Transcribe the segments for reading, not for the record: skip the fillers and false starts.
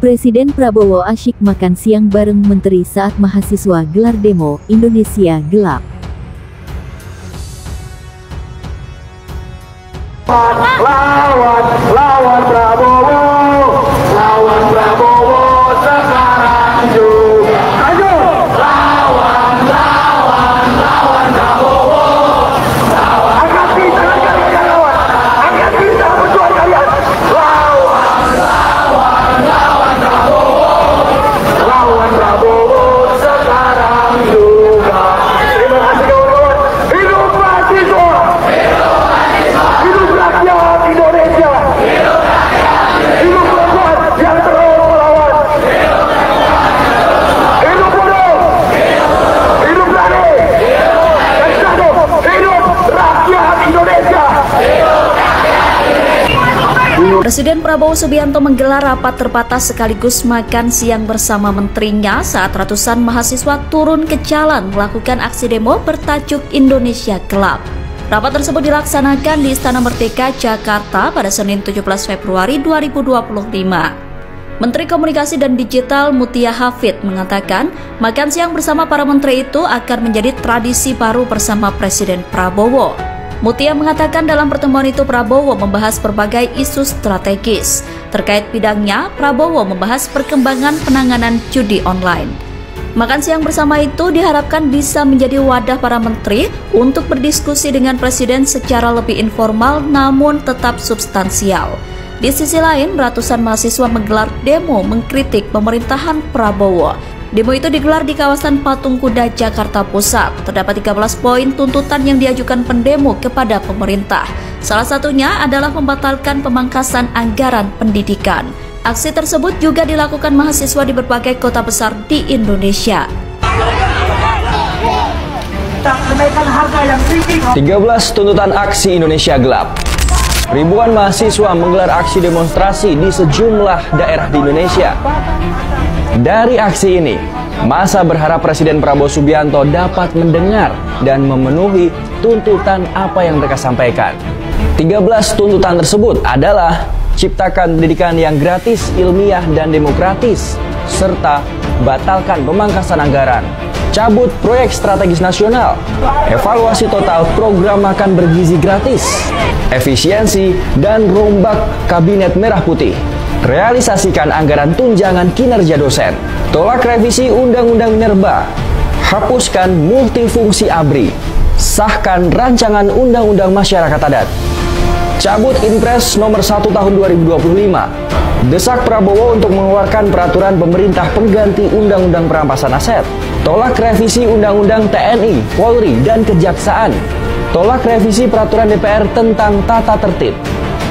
Presiden Prabowo asyik makan siang bareng menteri saat mahasiswa gelar demo Indonesia Gelap. Lawan Prabowo sekarang juga. Ayo, lawan Prabowo. Angkat tangan kalian lawan, angkat tangan berjuang kalian. Lawan Prabowo sekarang juga. Terima kasih kawan-kawan. Hidup mahasiswa. Hidup rakyat Indonesia. Hidup perempuan yang terus melawan. Hidup bodoh. Hidup berani. Dan satu, hidup rakyat Indonesia. Presiden Prabowo Subianto menggelar rapat terbatas sekaligus makan siang bersama menterinya saat ratusan mahasiswa turun ke jalan melakukan aksi demo bertajuk Indonesia Gelap. Rapat tersebut dilaksanakan di Istana Merdeka, Jakarta pada Senin 17 Februari 2025. Menteri Komunikasi dan Digital Mutia Hafid mengatakan makan siang bersama para menteri itu akan menjadi tradisi baru bersama Presiden Prabowo. Mutia mengatakan dalam pertemuan itu Prabowo membahas berbagai isu strategis. Terkait bidangnya, Prabowo membahas perkembangan penanganan judi online. Makan siang bersama itu diharapkan bisa menjadi wadah para menteri untuk berdiskusi dengan Presiden secara lebih informal namun tetap substansial. Di sisi lain, ratusan mahasiswa menggelar demo mengkritik pemerintahan Prabowo. Demo itu digelar di kawasan Patung Kuda, Jakarta Pusat. Terdapat 13 poin tuntutan yang diajukan pendemo kepada pemerintah. Salah satunya adalah membatalkan pemangkasan anggaran pendidikan. Aksi tersebut juga dilakukan mahasiswa di berbagai kota besar di Indonesia. 13 tuntutan aksi Indonesia Gelap. Ribuan mahasiswa menggelar aksi demonstrasi di sejumlah daerah di Indonesia. Dari aksi ini, massa berharap Presiden Prabowo Subianto dapat mendengar dan memenuhi tuntutan apa yang mereka sampaikan. 13 tuntutan tersebut adalah ciptakan pendidikan yang gratis, ilmiah, dan demokratis, serta batalkan pemangkasan anggaran, cabut proyek strategis nasional, evaluasi total program makan bergizi gratis, efisiensi dan rombak Kabinet Merah Putih, realisasikan anggaran tunjangan kinerja dosen, tolak revisi Undang-Undang Minerba, hapuskan multifungsi ABRI, sahkan rancangan Undang-Undang Masyarakat Adat, cabut Inpres nomor 1 tahun 2025, desak Prabowo untuk mengeluarkan peraturan pemerintah pengganti Undang-Undang Perampasan Aset, tolak revisi Undang-Undang TNI, Polri, dan Kejaksaan, tolak revisi peraturan DPR tentang tata tertib,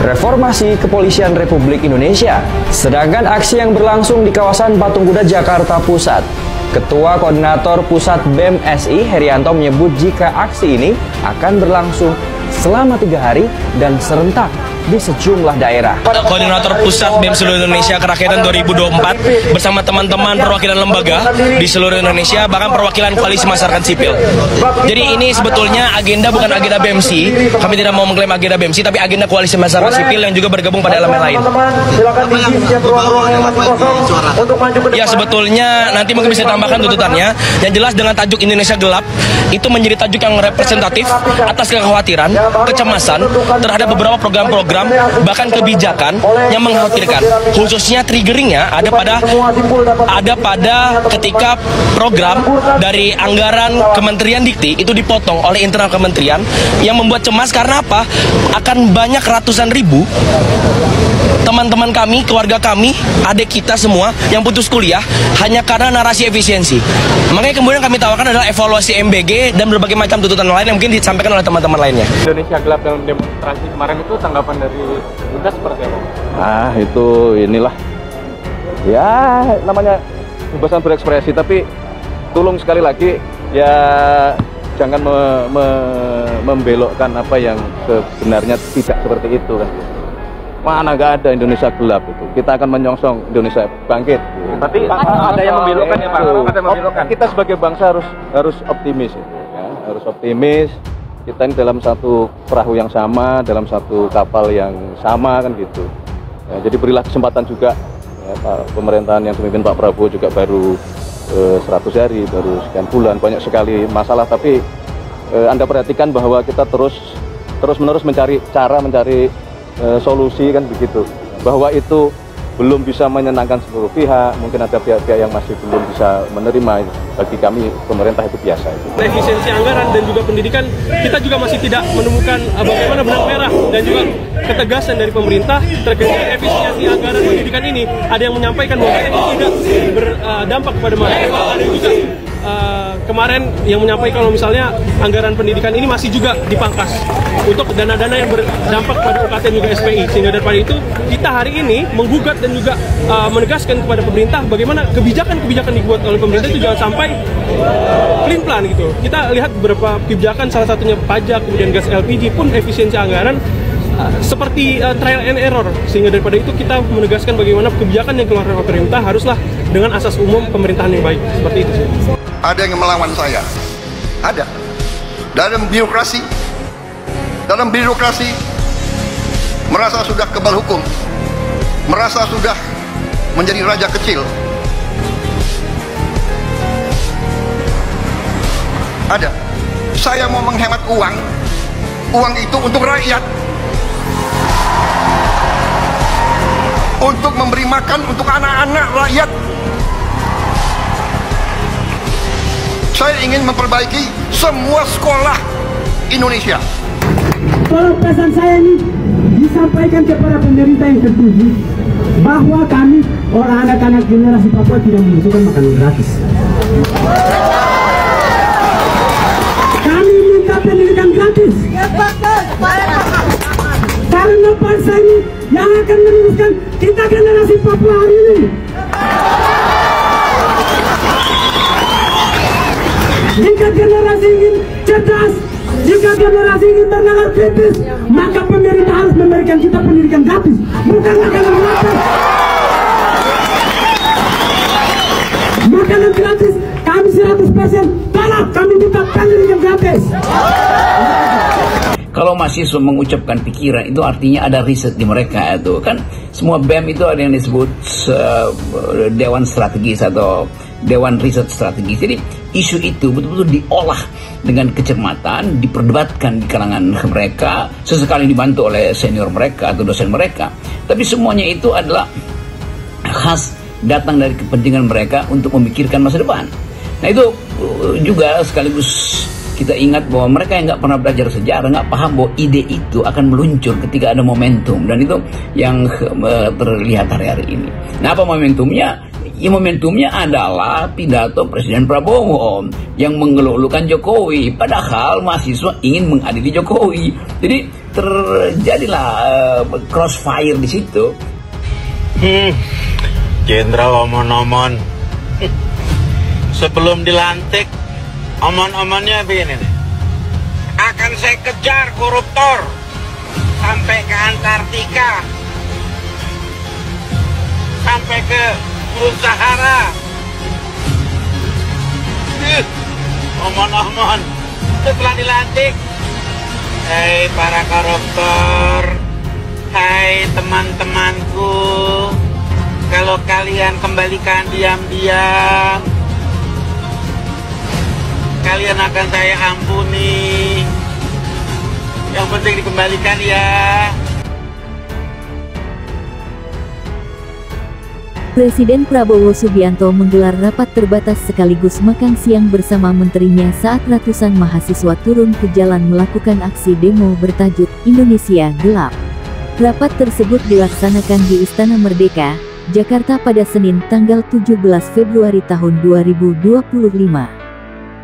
reformasi Kepolisian Republik Indonesia. Sedangkan aksi yang berlangsung di kawasan Patung Kuda, Jakarta Pusat, Ketua Koordinator Pusat BEM SI Herianto menyebut jika aksi ini akan berlangsung selama 3 hari dan serentak di sejumlah daerah. Koordinator Pusat BEM seluruh Indonesia Kerakyatan 2024 bersama teman-teman perwakilan lembaga di seluruh Indonesia, bahkan perwakilan koalisi masyarakat sipil. Jadi ini sebetulnya agenda bukan agenda BEMC, kami tidak mau mengklaim agenda BEMC, tapi agenda koalisi masyarakat sipil yang juga bergabung pada elemen lain. Ya sebetulnya nanti mungkin bisa ditambahkan tuntutannya, yang jelas dengan tajuk Indonesia Gelap, itu menjadi tajuk yang representatif atas kekhawatiran, kecemasan terhadap beberapa program-program bahkan kebijakan yang mengkhawatirkan, khususnya triggeringnya ada pada ketika program dari anggaran Kementerian Dikti itu dipotong oleh internal kementerian, yang membuat cemas karena apa? Akan banyak ratusan ribu teman-teman kami, keluarga kami, adik kita semua yang putus kuliah hanya karena narasi efisiensi. Makanya kemudian kami tawarkan adalah evaluasi MBG dan berbagai macam tuntutan lain yang mungkin disampaikan oleh teman-teman lainnya. Indonesia Gelap dalam demonstrasi kemarin itu tanggapan dari Bunda seperti apa? Ah, itu inilah. Ya, namanya kebebasan berekspresi, tapi tolong sekali lagi ya jangan membelokkan apa yang sebenarnya tidak seperti itu kan. Mana nggak ada Indonesia Gelap itu. Kita akan menyongsong Indonesia bangkit. Tapi ada yang membelokkan ya Pak? Ada yang membelokkan. Kita sebagai bangsa harus optimis ya. Harus optimis. Kita ini dalam satu perahu yang sama, dalam satu kapal yang sama kan gitu. Ya, jadi berilah kesempatan juga Pemerintahan yang dipimpin Pak Prabowo juga baru 100 hari, baru sekian bulan, banyak sekali masalah. Tapi Anda perhatikan bahwa kita terus-menerus mencari cara, mencari solusi kan begitu. Bahwa itu belum bisa menyenangkan seluruh pihak, mungkin ada pihak-pihak yang masih belum bisa menerima. Bagi kami pemerintah itu biasa. Efisiensi anggaran dan juga pendidikan, kita juga masih tidak menemukan bagaimana benang merah dan juga ketegasan dari pemerintah terkait dengan efisiensi anggaran pendidikan ini. Ada yang menyampaikan bahwa ini tidak berdampak kepada mahasiswa, ada juga kemarin yang menyampaikan kalau misalnya anggaran pendidikan ini masih juga dipangkas untuk dana-dana yang berdampak pada UKT dan juga SPI. Sehingga daripada itu kita hari ini menggugat dan juga menegaskan kepada pemerintah bagaimana kebijakan-kebijakan dibuat oleh pemerintah itu jangan sampai clean plan gitu. Kita lihat beberapa kebijakan, salah satunya pajak, kemudian gas LPG pun efisiensi anggaran seperti trial and error. Sehingga daripada itu kita menegaskan bagaimana kebijakan yang keluar dari pemerintah haruslah dengan asas umum pemerintahan yang baik. Seperti itu sih. Ada yang melawan saya, ada. Dalam birokrasi merasa sudah kebal hukum, merasa sudah menjadi raja kecil. Ada. Saya mau menghemat uang itu untuk rakyat, untuk memberi makan untuk anak-anak rakyat. Saya ingin memperbaiki semua sekolah Indonesia. Tolong pesan saya ini disampaikan kepada pemerintah yang tertuju bahwa kami orang anak-anak generasi Papua tidak membutuhkan makanan gratis. Kami minta pendidikan gratis. Karena bangsa ini yang akan meneruskan kita generasi Papua hari ini. Jika generasi ingin cerdas, jika generasi ingin bernalar kritis, maka pemerintah harus memberikan kita pendidikan gratis, bukan makanan gratis. Makanan gratis, kami 100% tolak, kami minta pendidikan gratis. Kalau mahasiswa mengucapkan pikiran itu artinya ada riset di mereka itu kan. Semua BEM itu ada yang disebut Dewan Strategis atau Dewan Riset Strategis. Jadi isu itu betul-betul diolah dengan kecermatan, diperdebatkan di kalangan mereka, sesekali dibantu oleh senior mereka atau dosen mereka. Tapi semuanya itu adalah khas datang dari kepentingan mereka untuk memikirkan masa depan. Nah itu juga sekaligus kita ingat bahwa mereka yang nggak pernah belajar sejarah nggak paham bahwa ide itu akan meluncur ketika ada momentum, dan itu yang terlihat hari-hari ini. Nah apa momentumnya? Ya momentumnya adalah pidato Presiden Prabowo yang mengeluh-elukan Jokowi, padahal mahasiswa ingin mengadili Jokowi. Jadi terjadilah crossfire di situ. Jenderal omon-omon. Sebelum dilantik, omon-omonnya begini nih. Akan saya kejar koruptor sampai ke Antartika, sampai ke Sahara. Omon-omon. Setelah dilantik, hai para koruptor, hai teman-temanku, kalau kalian kembalikan diam-diam, kalian akan saya ampuni. Yang penting dikembalikan ya. Presiden Prabowo Subianto menggelar rapat terbatas sekaligus makan siang bersama menterinya saat ratusan mahasiswa turun ke jalan melakukan aksi demo bertajuk Indonesia Gelap. Rapat tersebut dilaksanakan di Istana Merdeka, Jakarta pada Senin tanggal 17 Februari tahun 2025.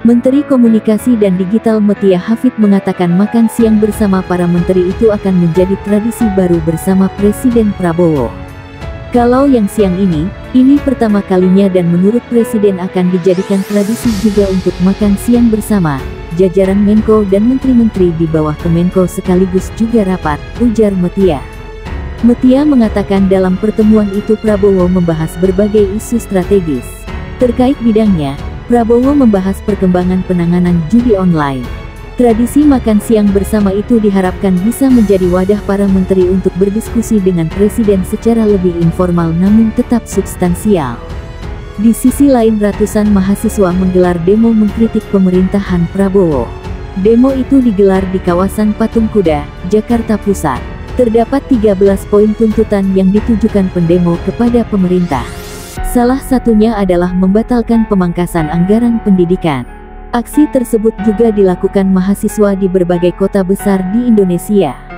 Menteri Komunikasi dan Digital Mutia Hafid mengatakan makan siang bersama para menteri itu akan menjadi tradisi baru bersama Presiden Prabowo. Kalau yang siang ini pertama kalinya dan menurut Presiden akan dijadikan tradisi juga untuk makan siang bersama jajaran Menko dan menteri-menteri di bawah Kemenko sekaligus juga rapat, ujar Mutia. Mutia mengatakan dalam pertemuan itu Prabowo membahas berbagai isu strategis. Terkait bidangnya, Prabowo membahas perkembangan penanganan judi online. Tradisi makan siang bersama itu diharapkan bisa menjadi wadah para menteri untuk berdiskusi dengan presiden secara lebih informal namun tetap substansial. Di sisi lain, ratusan mahasiswa menggelar demo mengkritik pemerintahan Prabowo. Demo itu digelar di kawasan Patung Kuda, Jakarta Pusat. Terdapat 13 poin tuntutan yang ditujukan pendemo kepada pemerintah. Salah satunya adalah membatalkan pemangkasan anggaran pendidikan. Aksi tersebut juga dilakukan mahasiswa di berbagai kota besar di Indonesia.